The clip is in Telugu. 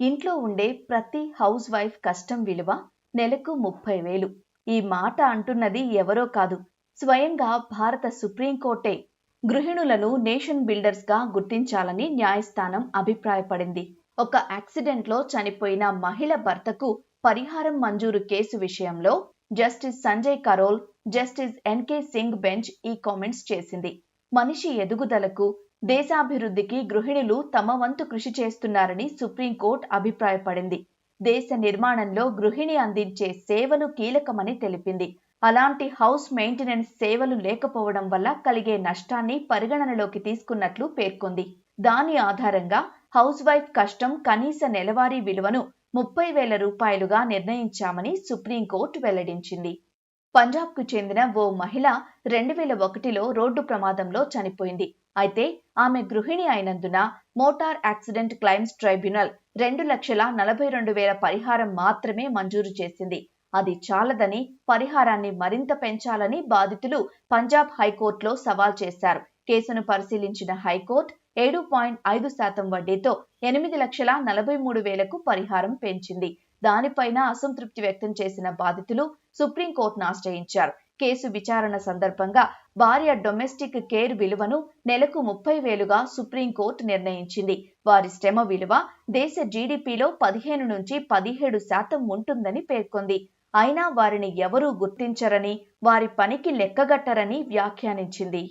ఇంట్లో ఉండే ప్రతి హౌస్ వైఫ్ కష్టం విలువ నెలకు 30,000. ఈ మాట అంటున్నది ఎవరో కాదు, స్వయంగా భారత సుప్రీంకోర్టే. గృహిణులను నేషన్ బిల్డర్స్ గా గుర్తించాలని న్యాయస్థానం అభిప్రాయపడింది. ఒక యాక్సిడెంట్లో చనిపోయిన మహిళ భర్తకు పరిహారం మంజూరు కేసు విషయంలో justice Sanjay Karol, justice NK Singh bench ఈ కామెంట్స్ చేసింది. మనిషి ఎదుగుదలకు, దేశాభివృద్ధికి గృహిణులు తమ వంతు కృషి చేస్తున్నారని సుప్రీంకోర్టు అభిప్రాయపడింది. దేశ నిర్మాణంలో గృహిణి అందించే సేవలు కీలకమని తెలిపింది. అలాంటి హౌస్ మెయింటెనెన్స్ సేవలు లేకపోవడం వల్ల కలిగే నష్టాన్ని పరిగణనలోకి తీసుకున్నట్లు పేర్కొంది. దాని ఆధారంగా హౌస్ వైఫ్ కష్టం కనీస నెలవారీ విలువను 30,000 రూపాయలుగా నిర్ణయించామని సుప్రీంకోర్టు వెల్లడించింది. పంజాబ్కు చెందిన ఓ మహిళ 2001లో రోడ్డు ప్రమాదంలో చనిపోయింది. అయితే ఆమె గృహిణి అయినందున మోటార్ యాక్సిడెంట్ క్లైమ్స్ ట్రైబ్యునల్ 2,42,000 పరిహారం మాత్రమే మంజూరు చేసింది. అది చాలదని, పరిహారాన్ని మరింత పెంచాలని బాధితులు పంజాబ్ హైకోర్టులో సవాల్ చేశారు. కేసును పరిశీలించిన హైకోర్టు 7.5% వడ్డీతో 8,43,000కు పరిహారం పెంచింది. దానిపైన అసంతృప్తి వ్యక్తం చేసిన బాధితులు సుప్రీంకోర్టును ఆశ్రయించారు. కేసు విచారణ సందర్భంగా భార్య డొమెస్టిక్ కేర్ విలువను నెలకు 30,000గా సుప్రీంకోర్టు నిర్ణయించింది. వారి శ్రమ విలువ దేశ జీడీపీలో 15 నుంచి 17% ఉంటుందని పేర్కొంది. అయినా వారిని ఎవరూ గుర్తించరని, వారి పనికి లెక్కగట్టరని వ్యాఖ్యానించింది.